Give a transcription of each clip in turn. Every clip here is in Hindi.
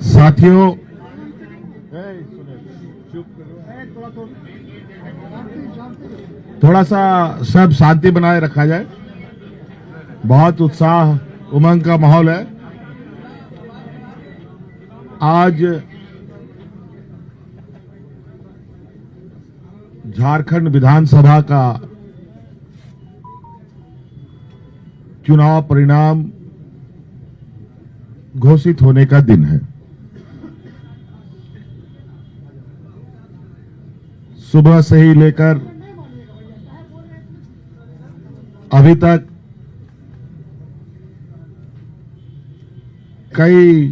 साथियों, थोड़ा सा सब शांति बनाए रखा जाए। बहुत उत्साह उमंग का माहौल है। आज झारखंड विधानसभा का चुनाव परिणाम घोषित होने का दिन है। सुबह से ही लेकर अभी तक कई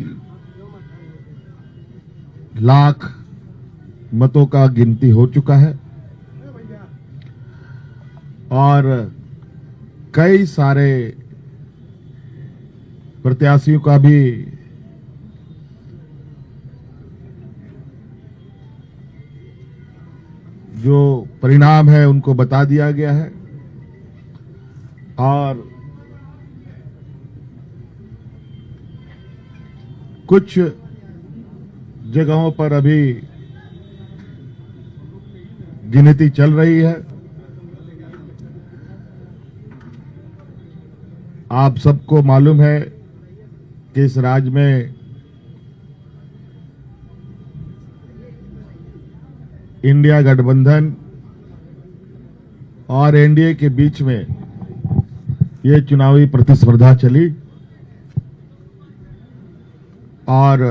लाख मतों का गिनती हो चुका है और कई सारे प्रत्याशियों का भी जो परिणाम है उनको बता दिया गया है और कुछ जगहों पर अभी गिनती चल रही है। आप सबको मालूम है कि इस राज्य में इंडिया गठबंधन और एनडीए के बीच में ये चुनावी प्रतिस्पर्धा चली और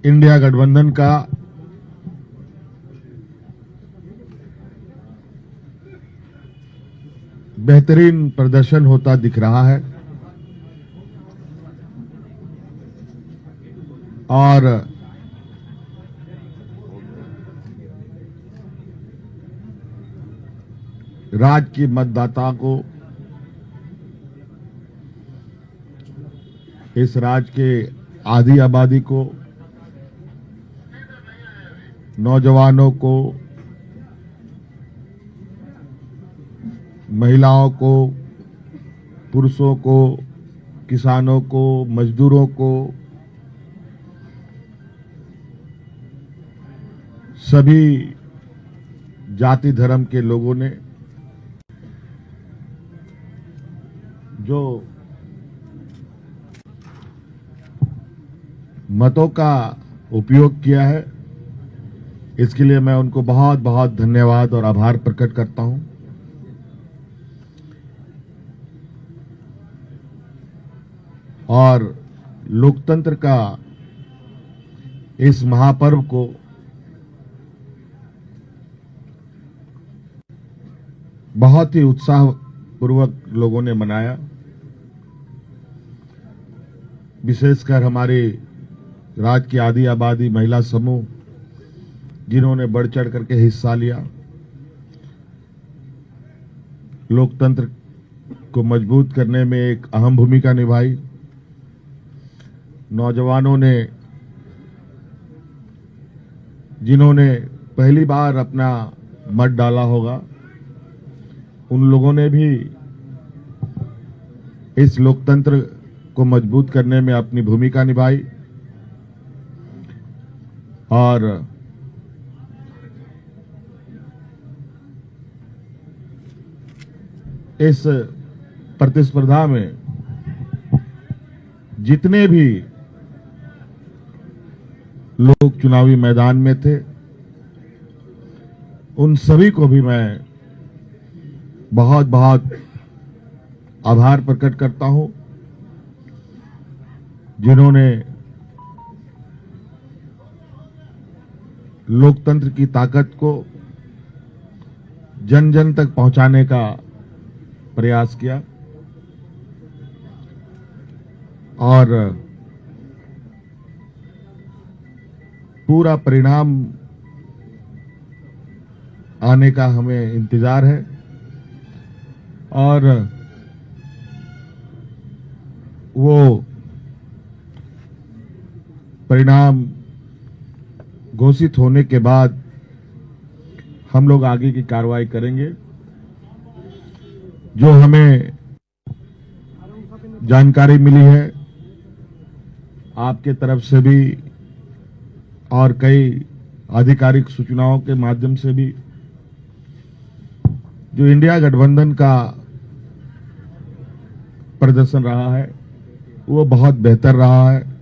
इंडिया गठबंधन का बेहतरीन प्रदर्शन होता दिख रहा है और राज्य की मतदाता को, इस राज्य के आधी आबादी को, नौजवानों को, महिलाओं को, पुरुषों को, किसानों को, मजदूरों को, सभी जाति धर्म के लोगों ने जो मतों का उपयोग किया है, इसके लिए मैं उनको बहुत बहुत धन्यवाद और आभार प्रकट करता हूं। और लोकतंत्र का इस महापर्व को बहुत ही उत्साहपूर्वक लोगों ने मनाया। विशेषकर हमारे राज्य की आधी आबादी महिला समूह जिन्होंने बढ़ चढ़ करके हिस्सा लिया, लोकतंत्र को मजबूत करने में एक अहम भूमिका निभाई। नौजवानों ने, जिन्होंने पहली बार अपना मत डाला होगा, उन लोगों ने भी इस लोकतंत्र को मजबूत करने में अपनी भूमिका निभाई और इस प्रतिस्पर्धा में जितने भी लोग चुनावी मैदान में थे, उन सभी को भी मैं बहुत बहुत आभार प्रकट करता हूं, जिन्होंने लोकतंत्र की ताकत को जन जन तक पहुंचाने का प्रयास किया और पूरा परिणाम आने का हमें इंतजार है और वो परिणाम घोषित होने के बाद हम लोग आगे की कार्रवाई करेंगे। जो हमें जानकारी मिली है आपके तरफ से भी और कई आधिकारिक सूचनाओं के माध्यम से भी, जो इंडिया गठबंधन का प्रदर्शन रहा है वो बहुत बेहतर रहा है।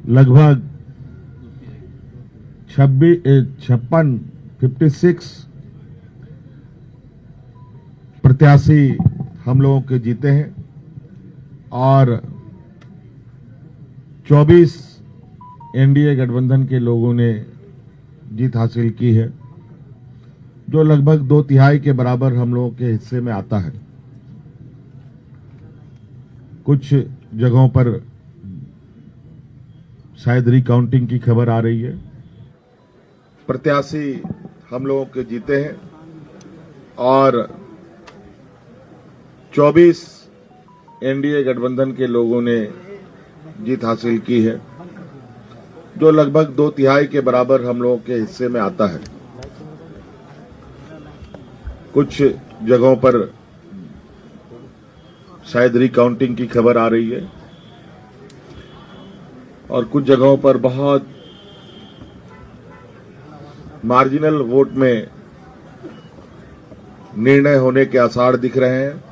लगभग 56 प्रत्याशी हम लोगों के जीते हैं और 24 एनडीए गठबंधन के लोगों ने जीत हासिल की है, जो लगभग 2/3 के बराबर हम लोगों के हिस्से में आता है। कुछ जगहों पर शायद रिकाउंटिंग की खबर आ रही है। प्रत्याशी हम लोगों के जीते हैं और 24 एनडीए गठबंधन के लोगों ने जीत हासिल की है, जो लगभग 2/3 के बराबर हम लोगों के हिस्से में आता है। कुछ जगहों पर शायद रिकाउंटिंग की खबर आ रही है और कुछ जगहों पर बहुत मार्जिनल वोट में निर्णय होने के आसार दिख रहे हैं।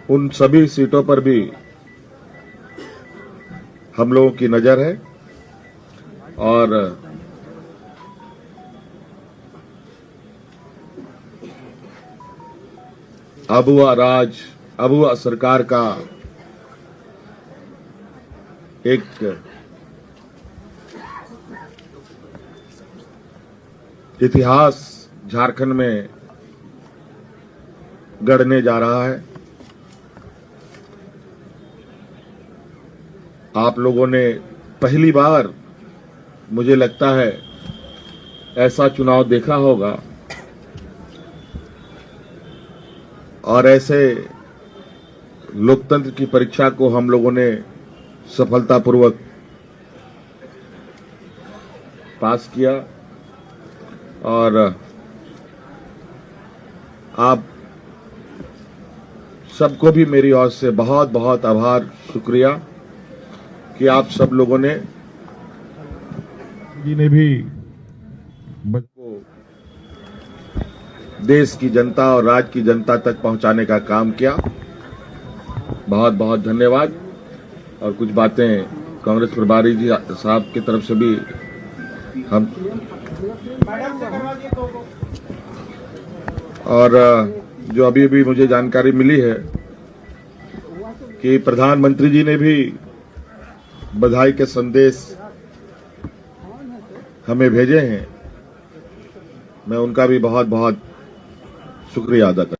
उन सभी सीटों पर भी हम लोगों की नजर है और अबुआ सरकार का एक इतिहास झारखंड में गढ़ने जा रहा है। आप लोगों ने पहली बार, मुझे लगता है, ऐसा चुनाव देखा होगा और ऐसे लोकतंत्र की परीक्षा को हम लोगों ने सफलतापूर्वक पास किया और आप सबको भी मेरी ओर से बहुत बहुत आभार, शुक्रिया कि आप सब लोगों ने भी को देश की जनता और राज्य की जनता तक पहुंचाने का काम किया। बहुत बहुत धन्यवाद। और कुछ बातें कांग्रेस प्रभारी जी साहब की तरफ से भी हम और जो अभी अभी मुझे जानकारी मिली है कि प्रधानमंत्री जी ने भी बधाई के संदेश हमें भेजे हैं। मैं उनका भी बहुत बहुत शुक्रिया अदा करता हूं।